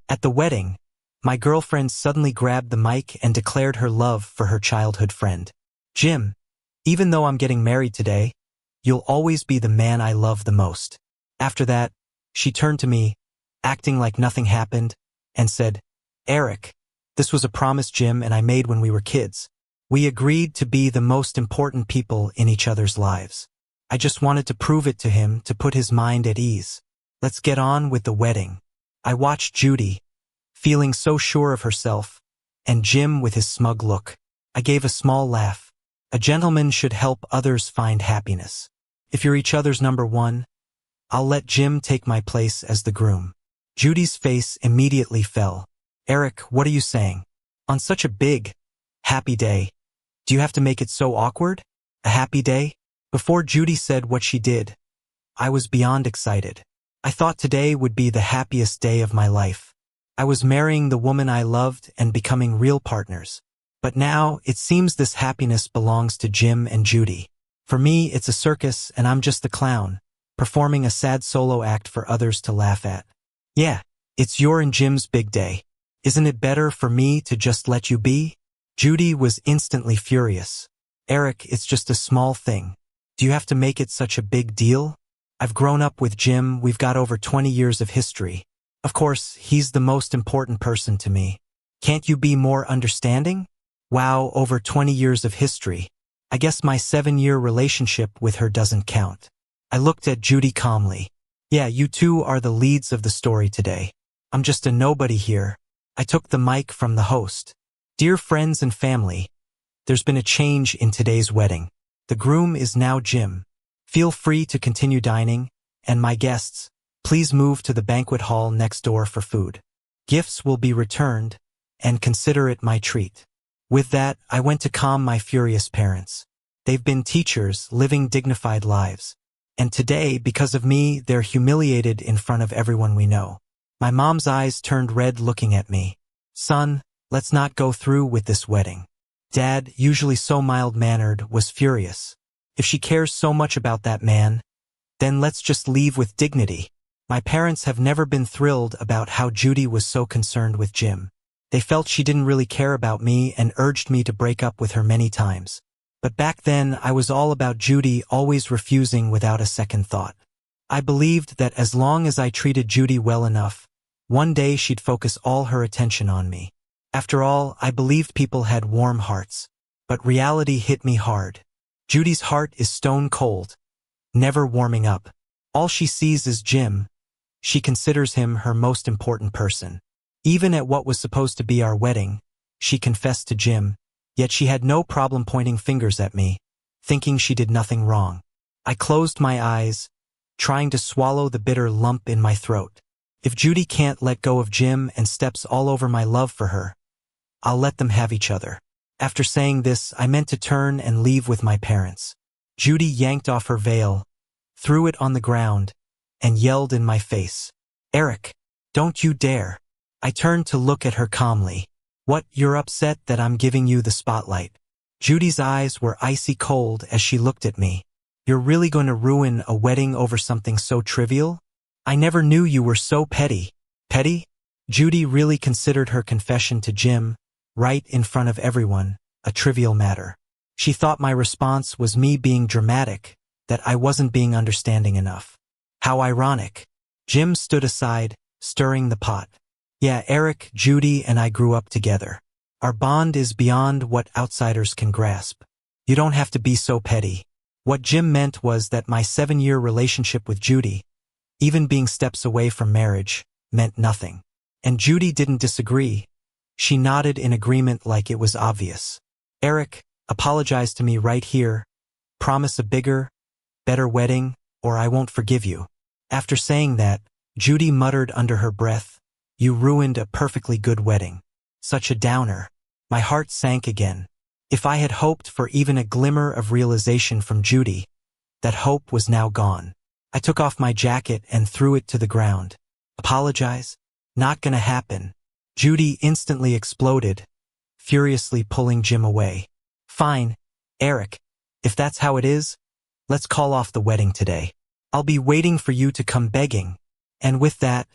At the wedding, my girlfriend suddenly grabbed the mic and declared her love for her childhood friend. Jim, even though I'm getting married today, you'll always be the man I love the most. After that, she turned to me, acting like nothing happened, and said, Eric, this was a promise Jim and I made when we were kids. We agreed to be the most important people in each other's lives. I just wanted to prove it to him to put his mind at ease. Let's get on with the wedding. I watched Judy, feeling so sure of herself, and Jim with his smug look. I gave a small laugh. A gentleman should help others find happiness. If you're each other's number one, I'll let Jim take my place as the groom. Judy's face immediately fell. Eric, what are you saying? On such a big, happy day, do you have to make it so awkward? A happy day? Before Judy said what she did, I was beyond excited. I thought today would be the happiest day of my life. I was marrying the woman I loved and becoming real partners. But now, it seems this happiness belongs to Jim and Judy. For me, it's a circus and I'm just the clown, performing a sad solo act for others to laugh at. Yeah, it's your and Jim's big day. Isn't it better for me to just let you be? Judy was instantly furious. Eric, it's just a small thing. Do you have to make it such a big deal? I've grown up with Jim, we've got over 20 years of history. Of course, he's the most important person to me. Can't you be more understanding? Wow, over 20 years of history. I guess my 7-year relationship with her doesn't count. I looked at Judy calmly. Yeah, you two are the leads of the story today. I'm just a nobody here. I took the mic from the host. Dear friends and family, there's been a change in today's wedding. The groom is now Jim. Feel free to continue dining, and my guests, please move to the banquet hall next door for food. Gifts will be returned, and consider it my treat. With that, I went to calm my furious parents. They've been teachers, living dignified lives. And today, because of me, they're humiliated in front of everyone we know. My mom's eyes turned red looking at me. Son, let's not go through with this wedding. Dad, usually so mild-mannered, was furious. If she cares so much about that man, then let's just leave with dignity. My parents have never been thrilled about how Judy was so concerned with Jim. They felt she didn't really care about me and urged me to break up with her many times. But back then, I was all about Judy always refusing without a second thought. I believed that as long as I treated Judy well enough, one day she'd focus all her attention on me. After all, I believed people had warm hearts. But reality hit me hard. Judy's heart is stone cold, never warming up. All she sees is Jim. She considers him her most important person. Even at what was supposed to be our wedding, she confessed to Jim, yet she had no problem pointing fingers at me, thinking she did nothing wrong. I closed my eyes, trying to swallow the bitter lump in my throat. If Judy can't let go of Jim and steps all over my love for her, I'll let them have each other. After saying this, I meant to turn and leave with my parents. Judy yanked off her veil, threw it on the ground, and yelled in my face, Eric, don't you dare. I turned to look at her calmly. What, you're upset that I'm giving you the spotlight? Judy's eyes were icy cold as she looked at me. You're really going to ruin a wedding over something so trivial? I never knew you were so petty. Petty? Judy really considered her confession to Jim, right in front of everyone, a trivial matter. She thought my response was me being dramatic, that I wasn't being understanding enough. How ironic. Jim stood aside, stirring the pot. Yeah, Eric, Judy, and I grew up together. Our bond is beyond what outsiders can grasp. You don't have to be so petty. What Jim meant was that my 7-year relationship with Judy, even being steps away from marriage, meant nothing. And Judy didn't disagree. She nodded in agreement like it was obvious. Eric, apologize to me right here. Promise a bigger, better wedding, or I won't forgive you. After saying that, Judy muttered under her breath, You ruined a perfectly good wedding. Such a downer. My heart sank again. If I had hoped for even a glimmer of realization from Judy, that hope was now gone. I took off my jacket and threw it to the ground. Apologize? Not gonna happen. Judy instantly exploded, furiously pulling Jim away. Fine, Eric. If that's how it is, let's call off the wedding today. I'll be waiting for you to come begging. And with that,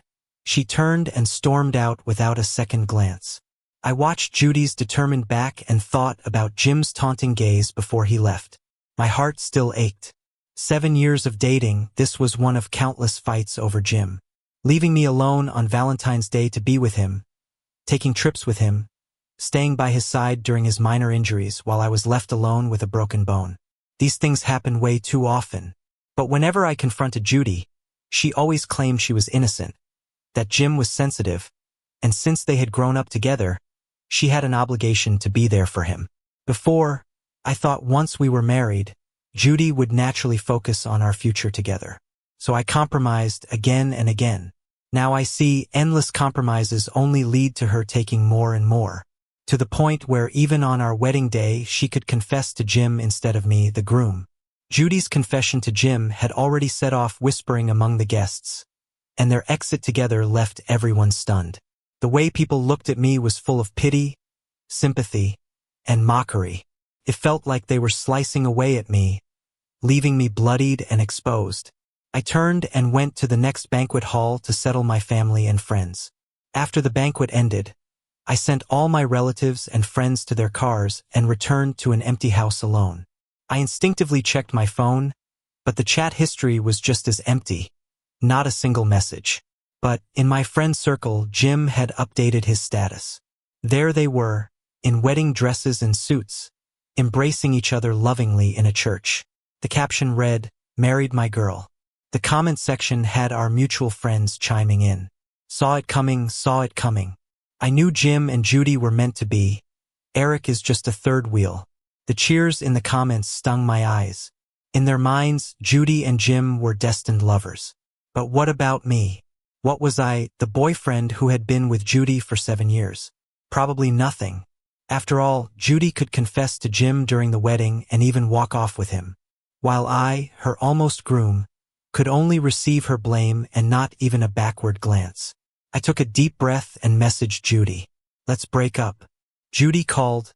She turned and stormed out without a second glance. I watched Judy's determined back and thought about Jim's taunting gaze before he left. My heart still ached. 7 years of dating, this was one of countless fights over Jim. Leaving me alone on Valentine's Day to be with him, taking trips with him, staying by his side during his minor injuries while I was left alone with a broken bone. These things happen way too often. But whenever I confronted Judy, she always claimed she was innocent, that Jim was sensitive, and since they had grown up together, she had an obligation to be there for him. Before, I thought once we were married, Judy would naturally focus on our future together. So I compromised again and again. Now I see endless compromises only lead to her taking more and more, to the point where even on our wedding day she could confess to Jim instead of me, the groom. Judy's confession to Jim had already set off whispering among the guests, and their exit together left everyone stunned. The way people looked at me was full of pity, sympathy, and mockery. It felt like they were slicing away at me, leaving me bloodied and exposed. I turned and went to the next banquet hall to settle my family and friends. After the banquet ended, I sent all my relatives and friends to their cars and returned to an empty house alone. I instinctively checked my phone, but the chat history was just as empty, not a single message. But in my friend circle, Jim had updated his status. There they were, in wedding dresses and suits, embracing each other lovingly in a church. The caption read, "Married my girl." The comment section had our mutual friends chiming in. Saw it coming, saw it coming. I knew Jim and Judy were meant to be. Eric is just a third wheel. The cheers in the comments stung my eyes. In their minds, Judy and Jim were destined lovers. But what about me? What was I, the boyfriend who had been with Judy for 7 years? Probably nothing. After all, Judy could confess to Jim during the wedding and even walk off with him, while I, her almost groom, could only receive her blame and not even a backward glance. I took a deep breath and messaged Judy. "Let's break up." Judy called,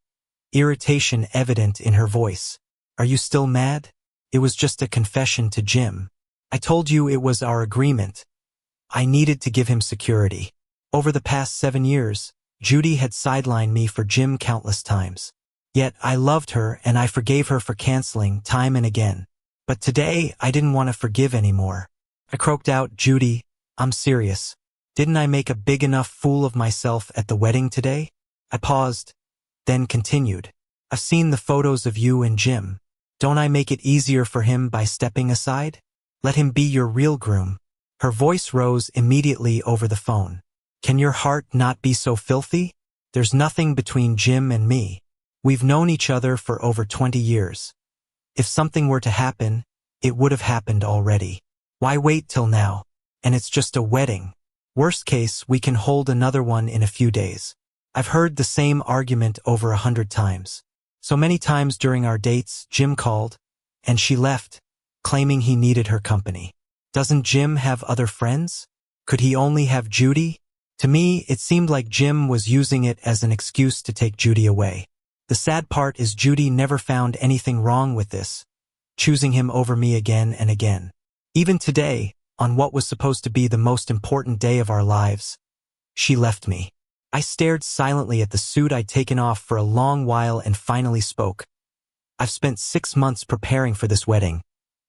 irritation evident in her voice. "Are you still mad? It was just a confession to Jim. I told you it was our agreement. I needed to give him security." Over the past 7 years, Judy had sidelined me for Jim countless times. Yet I loved her and I forgave her for canceling time and again. But today, I didn't want to forgive anymore. I croaked out, "Judy, I'm serious. Didn't I make a big enough fool of myself at the wedding today?" I paused, then continued. "I've seen the photos of you and Jim. Don't I make it easier for him by stepping aside? Let him be your real groom." Her voice rose immediately over the phone. "Can your heart not be so filthy? There's nothing between Jim and me. We've known each other for over 20 years. If something were to happen, it would have happened already. Why wait till now? And it's just a wedding. Worst case, we can hold another one in a few days." I've heard the same argument over 100 times. So many times during our dates, Jim called, and she left, claiming he needed her company. Doesn't Jim have other friends? Could he only have Judy? To me, it seemed like Jim was using it as an excuse to take Judy away. The sad part is Judy never found anything wrong with this, choosing him over me again and again. Even today, on what was supposed to be the most important day of our lives, she left me. I stared silently at the suit I'd taken off for a long while and finally spoke. "I've spent 6 months preparing for this wedding,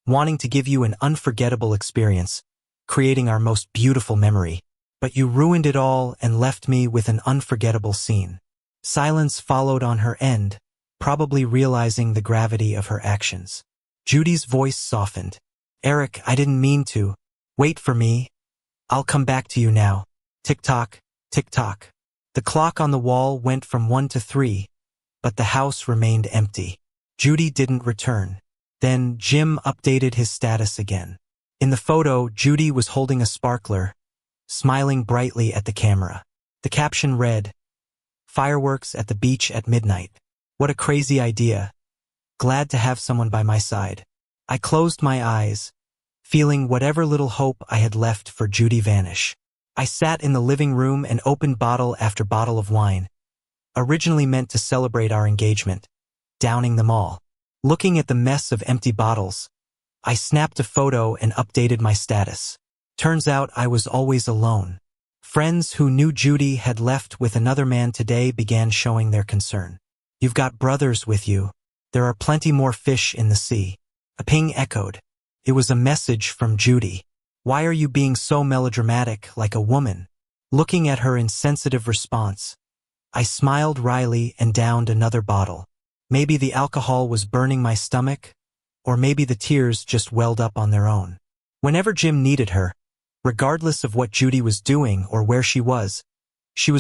wanting to give you an unforgettable experience, creating our most beautiful memory. But you ruined it all and left me with an unforgettable scene." Silence followed on her end, probably realizing the gravity of her actions. Judy's voice softened. "Eric, I didn't mean to. Wait for me. I'll come back to you now." Tick-tock, tick-tock. The clock on the wall went from 1 to 3, but the house remained empty. Judy didn't return. Then Jim updated his status again. In the photo, Judy was holding a sparkler, smiling brightly at the camera. The caption read, "Fireworks at the beach at midnight. What a crazy idea. Glad to have someone by my side." I closed my eyes, feeling whatever little hope I had left for Judy vanish. I sat in the living room and opened bottle after bottle of wine, originally meant to celebrate our engagement, downing them all. Looking at the mess of empty bottles, I snapped a photo and updated my status. Turns out I was always alone. Friends who knew Judy had left with another man today began showing their concern. You've got brothers with you. There are plenty more fish in the sea. A ping echoed. It was a message from Judy. Why are you being so melodramatic, like a woman? Looking at her insensitive response, I smiled wryly and downed another bottle. Maybe the alcohol was burning my stomach, or maybe the tears just welled up on their own. Whenever Jim needed her, regardless of what Judy was doing or where she was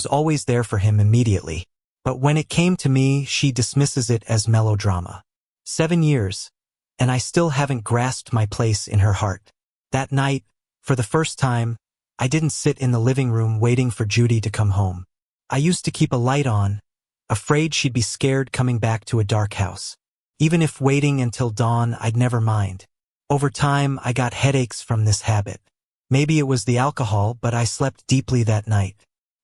always there for him immediately. But when it came to me, she dismisses it as melodrama. 7 years, and I still haven't grasped my place in her heart. That night, for the first time, I didn't sit in the living room waiting for Judy to come home. I used to keep a light on, afraid she'd be scared coming back to a dark house. Even if waiting until dawn, I'd never mind. Over time, I got headaches from this habit. Maybe it was the alcohol, but I slept deeply that night.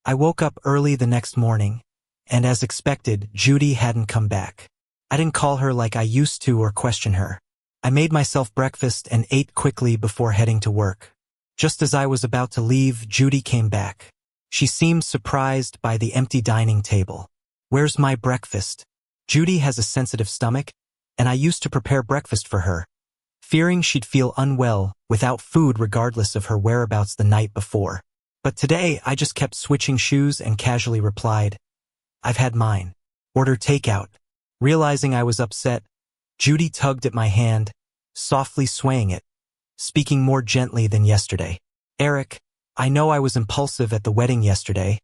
I woke up early the next morning, and as expected, Judy hadn't come back. I didn't call her like I used to or question her. I made myself breakfast and ate quickly before heading to work. Just as I was about to leave, Judy came back. She seemed surprised by the empty dining table. Where's my breakfast? Judy has a sensitive stomach, and I used to prepare breakfast for her, fearing she'd feel unwell without food regardless of her whereabouts the night before. But today, I just kept switching shoes and casually replied, I've had mine. Order takeout. Realizing I was upset, Judy tugged at my hand, softly swaying it, speaking more gently than yesterday. Eric, I know I was impulsive at the wedding yesterday,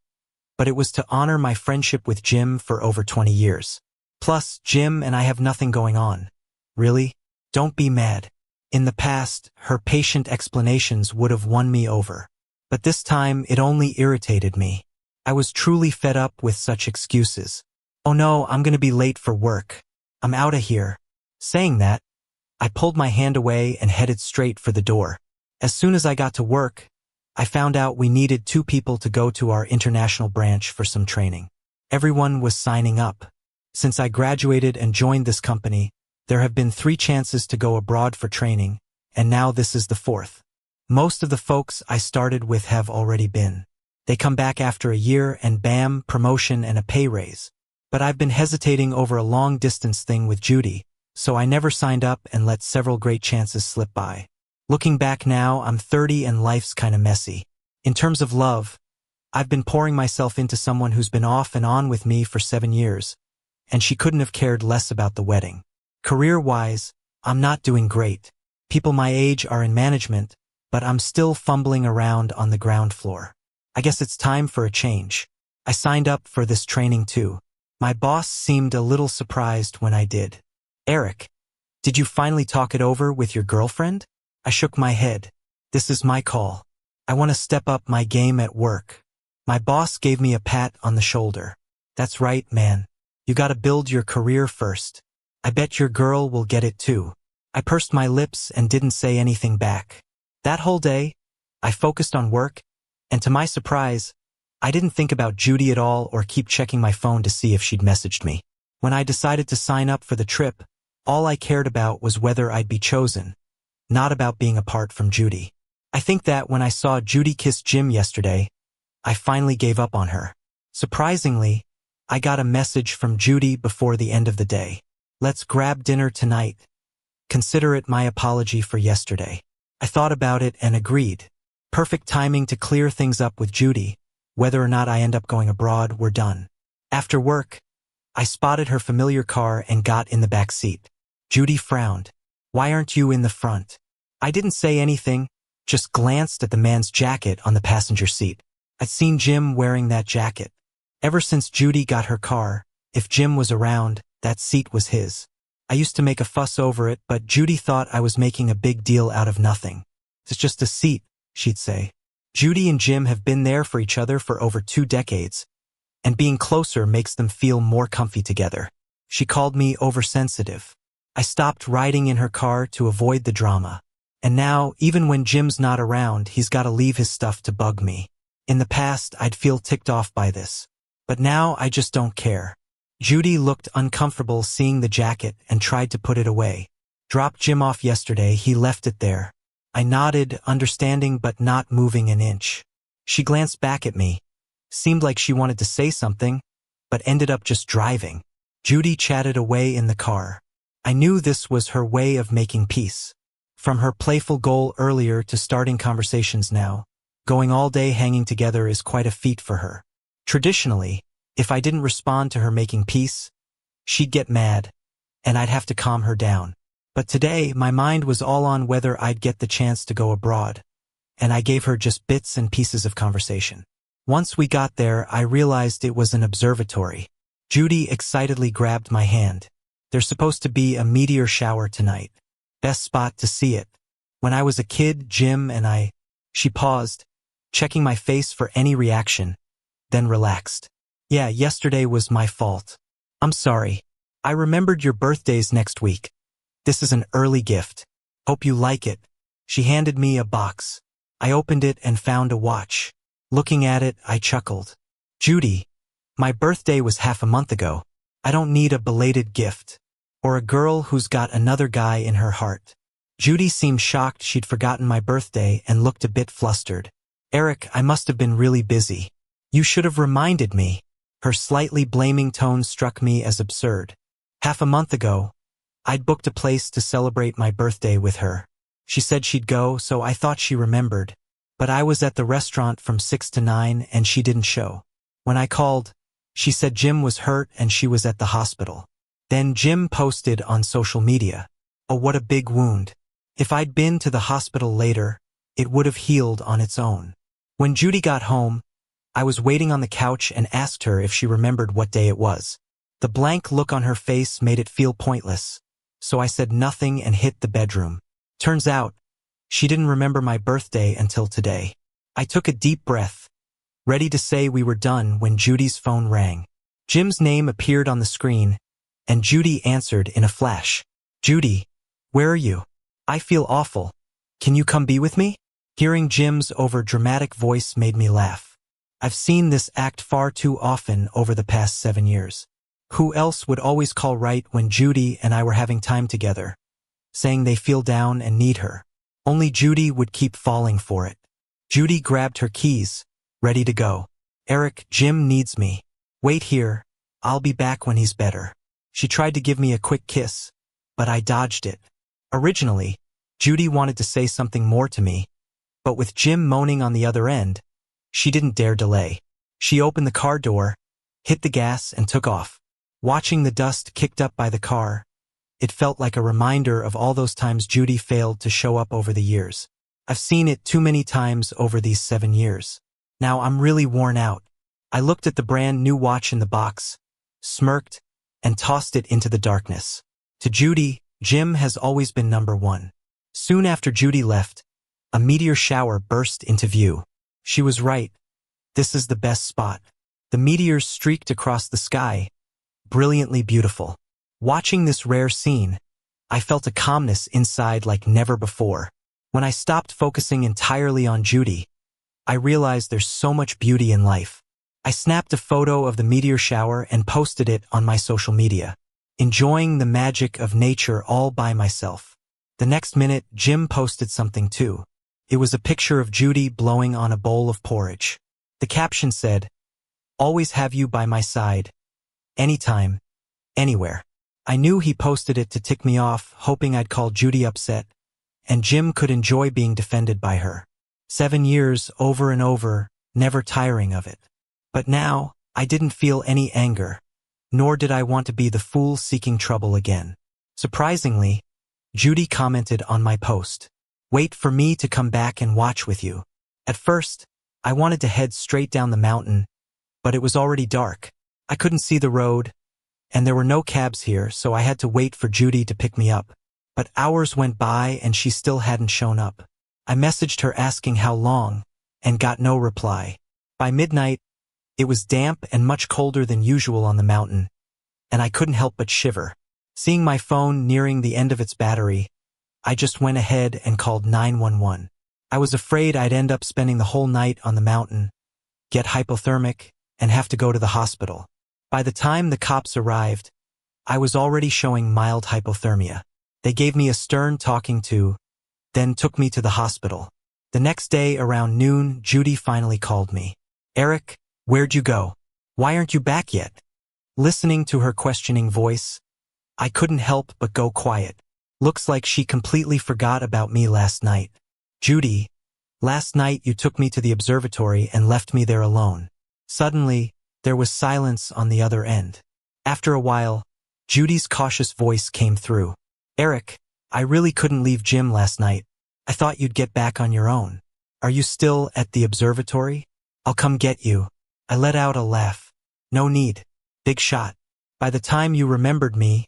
but it was to honor my friendship with Jim for over 20 years. Plus, Jim and I have nothing going on. Really? Don't be mad. In the past, her patient explanations would have won me over. But this time, it only irritated me. I was truly fed up with such excuses. Oh no, I'm gonna be late for work. I'm outta here. Saying that, I pulled my hand away and headed straight for the door. As soon as I got to work, I found out we needed 2 people to go to our international branch for some training. Everyone was signing up. Since I graduated and joined this company, there have been 3 chances to go abroad for training, and now this is the 4th. Most of the folks I started with have already been. They come back after a year and bam, promotion and a pay raise. But I've been hesitating over a long-distance thing with Judy, so I never signed up and let several great chances slip by. Looking back now, I'm 30 and life's kinda messy. In terms of love, I've been pouring myself into someone who's been off and on with me for 7 years, and she couldn't have cared less about the wedding. Career-wise, I'm not doing great. People my age are in management, but I'm still fumbling around on the ground floor. I guess it's time for a change. I signed up for this training too. My boss seemed a little surprised when I did. Eric, did you finally talk it over with your girlfriend? I shook my head. This is my call. I want to step up my game at work. My boss gave me a pat on the shoulder. That's right, man. You gotta build your career first. I bet your girl will get it too. I pursed my lips and didn't say anything back. That whole day, I focused on work, and to my surprise, I didn't think about Judy at all or keep checking my phone to see if she'd messaged me. When I decided to sign up for the trip, all I cared about was whether I'd be chosen, not about being apart from Judy. I think that when I saw Judy kiss Jim yesterday, I finally gave up on her. Surprisingly, I got a message from Judy before the end of the day. Let's grab dinner tonight. Consider it my apology for yesterday. I thought about it and agreed. Perfect timing to clear things up with Judy. Whether or not I end up going abroad, we're done. After work, I spotted her familiar car and got in the back seat. Judy frowned. Why aren't you in the front? I didn't say anything, just glanced at the man's jacket on the passenger seat. I'd seen Jim wearing that jacket. Ever since Judy got her car, if Jim was around, that seat was his. I used to make a fuss over it, but Judy thought I was making a big deal out of nothing. It's just a seat, she'd say. Judy and Jim have been there for each other for over 2 decades, and being closer makes them feel more comfy together. She called me oversensitive. I stopped riding in her car to avoid the drama. And now, even when Jim's not around, he's gotta leave his stuff to bug me. In the past, I'd feel ticked off by this. But now, I just don't care. Judy looked uncomfortable seeing the jacket and tried to put it away. Dropped Jim off yesterday, he left it there. I nodded, understanding but not moving an inch. She glanced back at me. Seemed like she wanted to say something, but ended up just driving. Judy chatted away in the car. I knew this was her way of making peace. From her playful goal earlier to starting conversations now, going all day hanging together is quite a feat for her. Traditionally, if I didn't respond to her making peace, she'd get mad, and I'd have to calm her down. But today, my mind was all on whether I'd get the chance to go abroad, and I gave her just bits and pieces of conversation. Once we got there, I realized it was an observatory. Judy excitedly grabbed my hand. There's supposed to be a meteor shower tonight. Best spot to see it. When I was a kid, Jim and I... She paused, checking my face for any reaction, then relaxed. Yeah, yesterday was my fault. I'm sorry. I remembered your birthday's next week. This is an early gift. Hope you like it. She handed me a box. I opened it and found a watch. Looking at it, I chuckled. Judy, my birthday was half a month ago. I don't need a belated gift. Or a girl who's got another guy in her heart. Judy seemed shocked she'd forgotten my birthday and looked a bit flustered. Eric, I must have been really busy. You should have reminded me. Her slightly blaming tone struck me as absurd. Half a month ago, I'd booked a place to celebrate my birthday with her. She said she'd go, so I thought she remembered. But I was at the restaurant from 6 to 9 and she didn't show. When I called, she said Jim was hurt and she was at the hospital. Then Jim posted on social media. Oh, what a big wound. If I'd been to the hospital later, it would have healed on its own. When Judy got home, I was waiting on the couch and asked her if she remembered what day it was. The blank look on her face made it feel pointless, so I said nothing and hit the bedroom. Turns out, she didn't remember my birthday until today. I took a deep breath, ready to say we were done when Judy's phone rang. Jim's name appeared on the screen, and Judy answered in a flash. Judy, where are you? I feel awful. Can you come be with me? Hearing Jim's over-dramatic voice made me laugh. I've seen this act far too often over the past 7 years. Who else would always call right when Judy and I were having time together, saying they feel down and need her? Only Judy would keep falling for it. Judy grabbed her keys, ready to go. Eric, Jim needs me. Wait here. I'll be back when he's better. She tried to give me a quick kiss, but I dodged it. Originally, Judy wanted to say something more to me, but with Jim moaning on the other end, she didn't dare delay. She opened the car door, hit the gas, and took off. Watching the dust kicked up by the car, it felt like a reminder of all those times Judy failed to show up over the years. I've seen it too many times over these 7 years. Now I'm really worn out. I looked at the brand new watch in the box, smirked, and tossed it into the darkness. To Judy, Jim has always been number one. Soon after Judy left, a meteor shower burst into view. She was right. This is the best spot. The meteors streaked across the sky, brilliantly beautiful. Watching this rare scene, I felt a calmness inside like never before. When I stopped focusing entirely on Judy, I realized there's so much beauty in life. I snapped a photo of the meteor shower and posted it on my social media, enjoying the magic of nature all by myself. The next minute, Jim posted something too. It was a picture of Judy blowing on a bowl of porridge. The caption said, "Always have you by my side. Anytime, anywhere." I knew he posted it to tick me off, hoping I'd call Judy upset, and Jim could enjoy being defended by her. 7 years over and over, never tiring of it. But now, I didn't feel any anger, nor did I want to be the fool seeking trouble again. Surprisingly, Judy commented on my post. Wait for me to come back and watch with you. At first, I wanted to head straight down the mountain, but it was already dark. I couldn't see the road, and there were no cabs here, so I had to wait for Judy to pick me up. But hours went by and she still hadn't shown up. I messaged her asking how long, and got no reply. By midnight, it was damp and much colder than usual on the mountain, and I couldn't help but shiver. Seeing my phone nearing the end of its battery, I just went ahead and called 911. I was afraid I'd end up spending the whole night on the mountain, get hypothermic, and have to go to the hospital. By the time the cops arrived, I was already showing mild hypothermia. They gave me a stern talking to, then took me to the hospital. The next day around noon, Judy finally called me. Eric, where'd you go? Why aren't you back yet? Listening to her questioning voice, I couldn't help but go quiet. Looks like she completely forgot about me last night. Judy, last night you took me to the observatory and left me there alone. Suddenly, there was silence on the other end. After a while, Judy's cautious voice came through. Eric, I really couldn't leave Jim last night. I thought you'd get back on your own. Are you still at the observatory? I'll come get you. I let out a laugh. No need. Big shot. By the time you remembered me,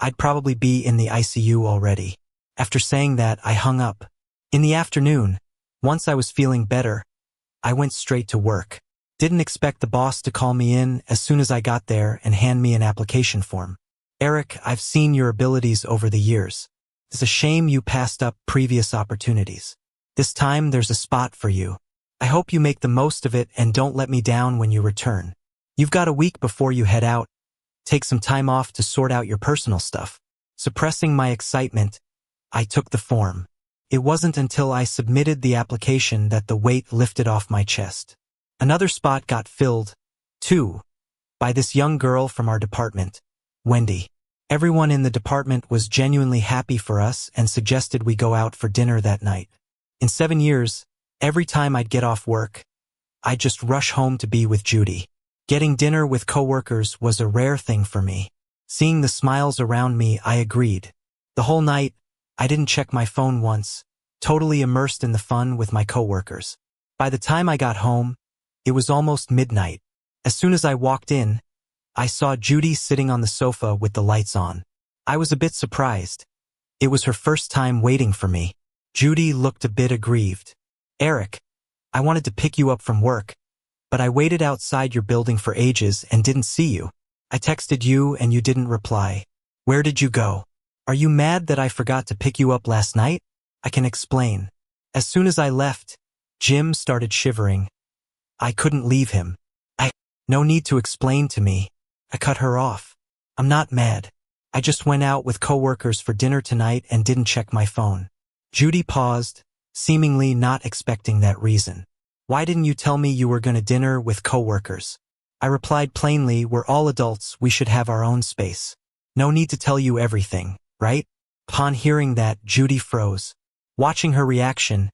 I'd probably be in the ICU already. After saying that, I hung up. In the afternoon, once I was feeling better, I went straight to work. Didn't expect the boss to call me in as soon as I got there and hand me an application form. Eric, I've seen your abilities over the years. It's a shame you passed up previous opportunities. This time there's a spot for you. I hope you make the most of it and don't let me down when you return. You've got a week before you head out. Take some time off to sort out your personal stuff. Suppressing my excitement, I took the form. It wasn't until I submitted the application that the weight lifted off my chest. Another spot got filled, too, by this young girl from our department, Wendy. Everyone in the department was genuinely happy for us and suggested we go out for dinner that night. In 7 years, every time I'd get off work, I'd just rush home to be with Judy. Getting dinner with coworkers was a rare thing for me. Seeing the smiles around me, I agreed. The whole night, I didn't check my phone once, totally immersed in the fun with my coworkers. By the time I got home, it was almost midnight. As soon as I walked in, I saw Judy sitting on the sofa with the lights on. I was a bit surprised. It was her first time waiting for me. Judy looked a bit aggrieved. Eric, I wanted to pick you up from work, but I waited outside your building for ages and didn't see you. I texted you and you didn't reply. Where did you go? Are you mad that I forgot to pick you up last night? I can explain. As soon as I left, Jim started shivering. I couldn't leave him. No need to explain to me. I cut her off. I'm not mad. I just went out with coworkers for dinner tonight and didn't check my phone. Judy paused, seemingly not expecting that reason. Why didn't you tell me you were going to dinner with coworkers? I replied plainly, we're all adults, we should have our own space. No need to tell you everything, right? Upon hearing that, Judy froze. Watching her reaction,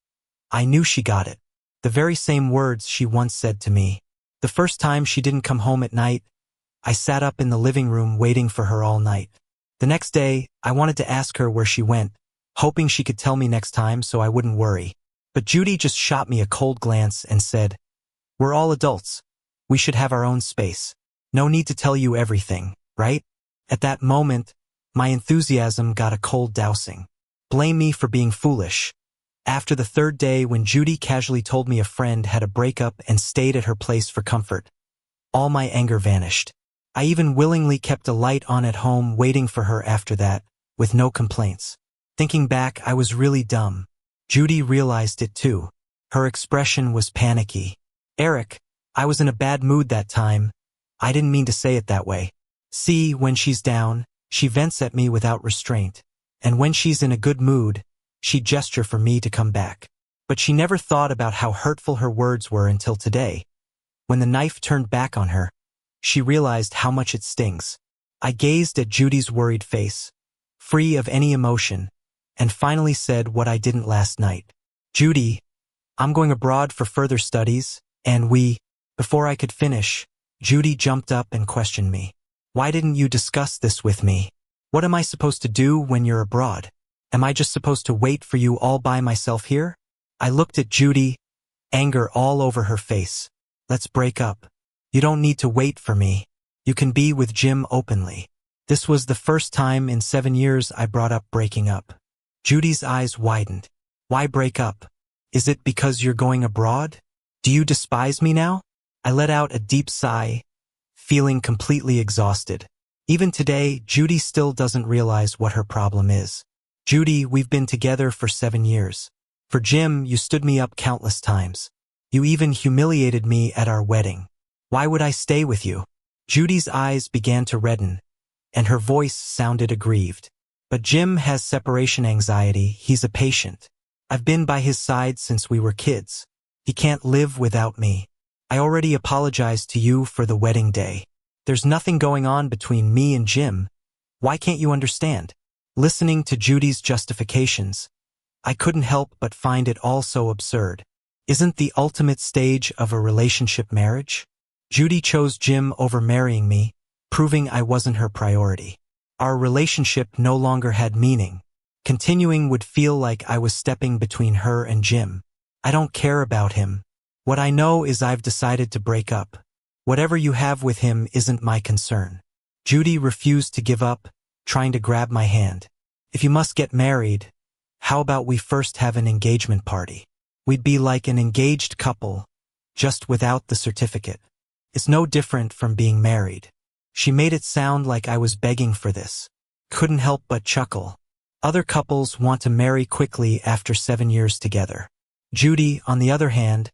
I knew she got it. The very same words she once said to me. The first time she didn't come home at night, I sat up in the living room waiting for her all night. The next day, I wanted to ask her where she went, hoping she could tell me next time so I wouldn't worry. But Judy just shot me a cold glance and said, we're all adults. We should have our own space. No need to tell you everything, right? At that moment, my enthusiasm got a cold dousing. Blame me for being foolish. After the third day, when Judy casually told me a friend had a breakup and stayed at her place for comfort, all my anger vanished. I even willingly kept a light on at home waiting for her after that, with no complaints. Thinking back, I was really dumb. Judy realized it too. Her expression was panicky. Eric, I was in a bad mood that time. I didn't mean to say it that way. See, when she's down, she vents at me without restraint. And when she's in a good mood, she'd gesture for me to come back. But she never thought about how hurtful her words were until today. When the knife turned back on her, she realized how much it stings. I gazed at Judy's worried face, free of any emotion, and finally said what I didn't last night. Judy, I'm going abroad for further studies, and Before I could finish, Judy jumped up and questioned me. Why didn't you discuss this with me? What am I supposed to do when you're abroad? Am I just supposed to wait for you all by myself here? I looked at Judy, anger all over her face. Let's break up. You don't need to wait for me. You can be with Jim openly. This was the first time in 7 years I brought up breaking up. Judy's eyes widened. Why break up? Is it because you're going abroad? Do you despise me now? I let out a deep sigh, feeling completely exhausted. Even today, Judy still doesn't realize what her problem is. Judy, we've been together for 7 years. For Jim, you stood me up countless times. You even humiliated me at our wedding. Why would I stay with you? Judy's eyes began to redden, and her voice sounded aggrieved. But Jim has separation anxiety, he's a patient. I've been by his side since we were kids. He can't live without me. I already apologized to you for the wedding day. There's nothing going on between me and Jim. Why can't you understand? Listening to Judy's justifications, I couldn't help but find it all so absurd. Isn't the ultimate stage of a relationship marriage? Judy chose Jim over marrying me, proving I wasn't her priority. Our relationship no longer had meaning. Continuing would feel like I was stepping between her and Jim. I don't care about him. What I know is I've decided to break up. Whatever you have with him isn't my concern. Judy refused to give up, trying to grab my hand. If you must get married, how about we first have an engagement party? We'd be like an engaged couple, just without the certificate. It's no different from being married. She made it sound like I was begging for this. Couldn't help but chuckle. Other couples want to marry quickly after 7 years together. Judy, on the other hand,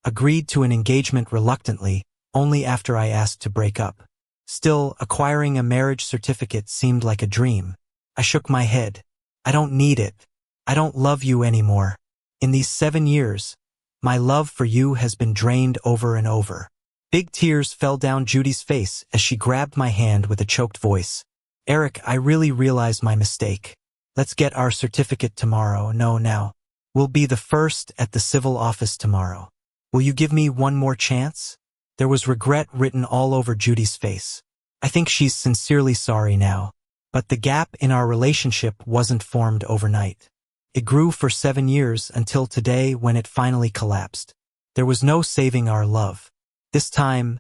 agreed to an engagement reluctantly, only after I asked to break up. Still, acquiring a marriage certificate seemed like a dream. I shook my head. I don't need it. I don't love you anymore. In these 7 years, my love for you has been drained over and over. Big tears fell down Judy's face as she grabbed my hand with a choked voice. Eric, I really realize my mistake. Let's get our certificate tomorrow. No, now. We'll be the first at the civil office tomorrow. Will you give me one more chance? There was regret written all over Judy's face. I think she's sincerely sorry now. But the gap in our relationship wasn't formed overnight. It grew for 7 years until today when it finally collapsed. There was no saving our love. This time,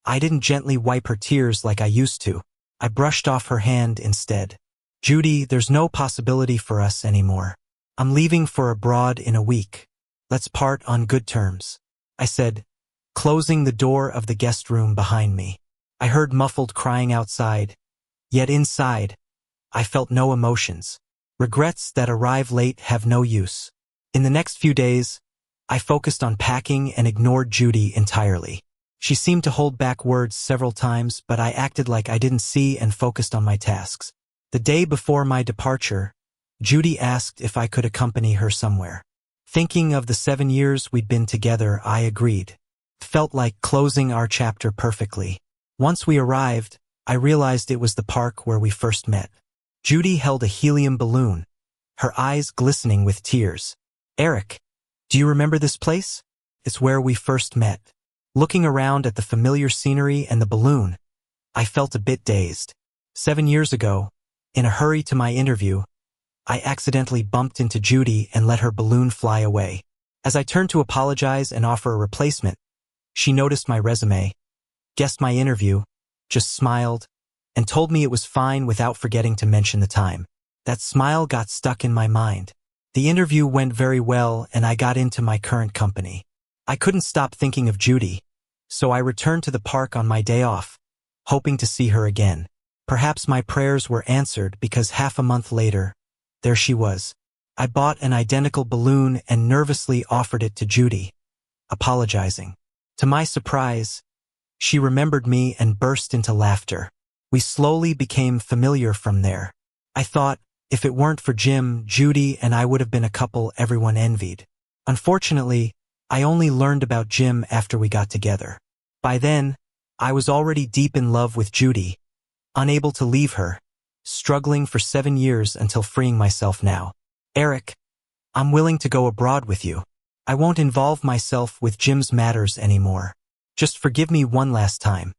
I didn't gently wipe her tears like I used to. I brushed off her hand instead. Judy, there's no possibility for us anymore. I'm leaving for abroad in a week. Let's part on good terms, I said, closing the door of the guest room behind me. I heard muffled crying outside, yet inside, I felt no emotions. Regrets that arrive late have no use. In the next few days, I focused on packing and ignored Judy entirely. She seemed to hold back words several times, but I acted like I didn't see and focused on my tasks. The day before my departure, Judy asked if I could accompany her somewhere. Thinking of the 7 years we'd been together, I agreed. It felt like closing our chapter perfectly. Once we arrived, I realized it was the park where we first met. Judy held a helium balloon, her eyes glistening with tears. Eric, do you remember this place? It's where we first met. Looking around at the familiar scenery and the balloon, I felt a bit dazed. 7 years ago, in a hurry to my interview, I accidentally bumped into Judy and let her balloon fly away. As I turned to apologize and offer a replacement, she noticed my resume, guessed my interview, just smiled, and told me it was fine without forgetting to mention the time. That smile got stuck in my mind. The interview went very well and I got into my current company. I couldn't stop thinking of Judy, so I returned to the park on my day off, hoping to see her again. Perhaps my prayers were answered because half a month later, there she was. I bought an identical balloon and nervously offered it to Judy, apologizing. To my surprise, she remembered me and burst into laughter. We slowly became familiar from there. I thought, if it weren't for Jim, Judy and I would have been a couple everyone envied. Unfortunately, I only learned about Jim after we got together. By then, I was already deep in love with Judy, unable to leave her, struggling for 7 years until freeing myself now. Eric, I'm willing to go abroad with you. I won't involve myself with Jim's matters anymore. Just forgive me one last time.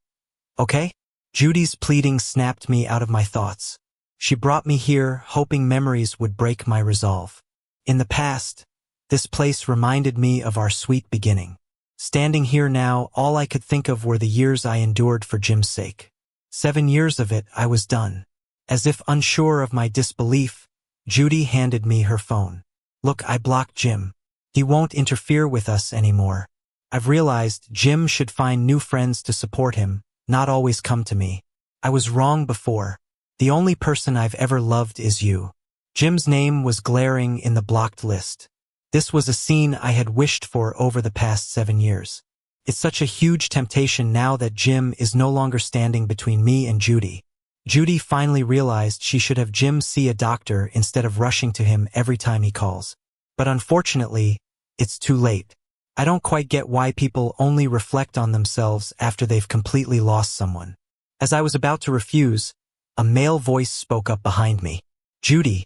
Okay? Judy's pleading snapped me out of my thoughts. She brought me here, hoping memories would break my resolve. In the past, this place reminded me of our sweet beginning. Standing here now, all I could think of were the years I endured for Jim's sake. 7 years of it, I was done. As if unsure of my disbelief, Judy handed me her phone. Look, I blocked Jim. He won't interfere with us anymore. I've realized Jim should find new friends to support him, not always come to me. I was wrong before. The only person I've ever loved is you. Jim's name was glaring in the blocked list. This was a scene I had wished for over the past 7 years. It's such a huge temptation now that Jim is no longer standing between me and Judy. Judy finally realized she should have Jim see a doctor instead of rushing to him every time he calls. But unfortunately, it's too late. I don't quite get why people only reflect on themselves after they've completely lost someone. As I was about to refuse, a male voice spoke up behind me. Judy,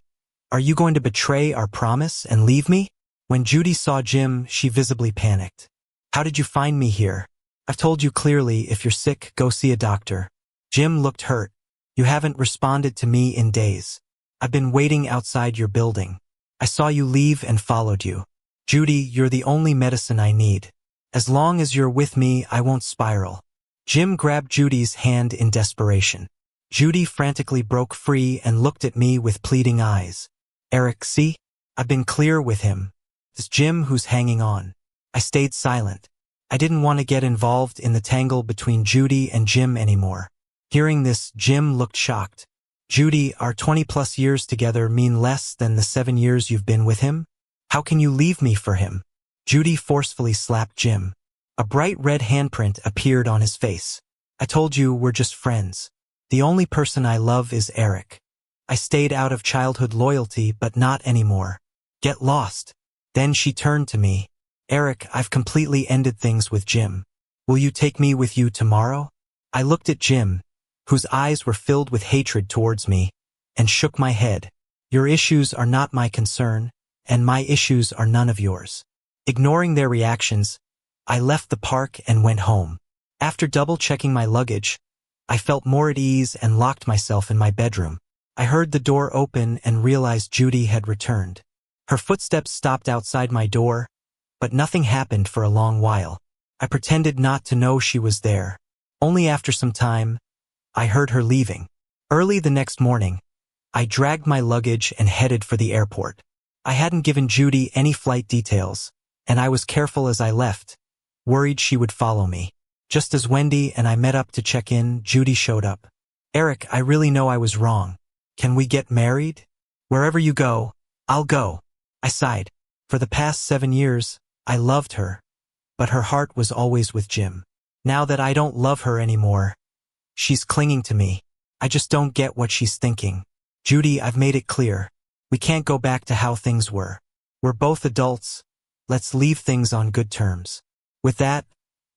are you going to betray our promise and leave me? When Judy saw Jim, she visibly panicked. How did you find me here? I've told you clearly, if you're sick, go see a doctor. Jim looked hurt. You haven't responded to me in days. I've been waiting outside your building. I saw you leave and followed you. Judy, you're the only medicine I need. As long as you're with me, I won't spiral. Jim grabbed Judy's hand in desperation. Judy frantically broke free and looked at me with pleading eyes. Eric, see? I've been clear with him. It's Jim who's hanging on. I stayed silent. I didn't want to get involved in the tangle between Judy and Jim anymore. Hearing this, Jim looked shocked. Judy, our 20-plus years together mean less than the 7 years you've been with him? How can you leave me for him? Judy forcefully slapped Jim. A bright red handprint appeared on his face. I told you we're just friends. The only person I love is Eric. I stayed out of childhood loyalty, but not anymore. Get lost. Then she turned to me. Eric, I've completely ended things with Jim. Will you take me with you tomorrow? I looked at Jim, whose eyes were filled with hatred towards me, and shook my head. Your issues are not my concern, and my issues are none of yours. Ignoring their reactions, I left the park and went home. After double-checking my luggage, I felt more at ease and locked myself in my bedroom. I heard the door open and realized Judy had returned. Her footsteps stopped outside my door, but nothing happened for a long while. I pretended not to know she was there. Only after some time, I heard her leaving. Early the next morning, I dragged my luggage and headed for the airport. I hadn't given Judy any flight details, and I was careful as I left, worried she would follow me. Just as Wendy and I met up to check in, Judy showed up. Eric, I really know I was wrong. Can we get married? Wherever you go, I'll go. I sighed. For the past 7 years, I loved her, but her heart was always with Jim. Now that I don't love her anymore, she's clinging to me. I just don't get what she's thinking. Judy, I've made it clear. We can't go back to how things were. We're both adults. Let's leave things on good terms. With that,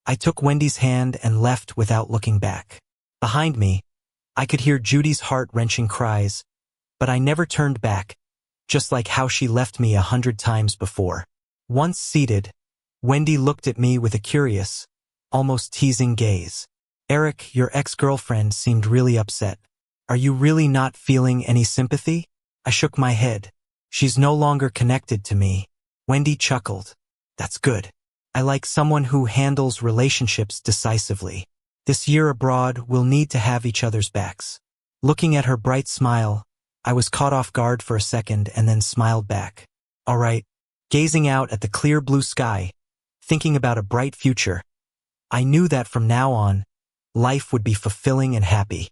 I took Wendy's hand and left without looking back. Behind me, I could hear Judy's heart-wrenching cries, but I never turned back, just like how she left me 100 times before. Once seated, Wendy looked at me with a curious, almost teasing gaze. Eric, your ex-girlfriend seemed really upset. Are you really not feeling any sympathy? I shook my head. She's no longer connected to me. Wendy chuckled. That's good. I like someone who handles relationships decisively. This year abroad, we'll need to have each other's backs. Looking at her bright smile, I was caught off guard for a second and then smiled back. All right. Gazing out at the clear blue sky, thinking about a bright future, I knew that from now on, life would be fulfilling and happy.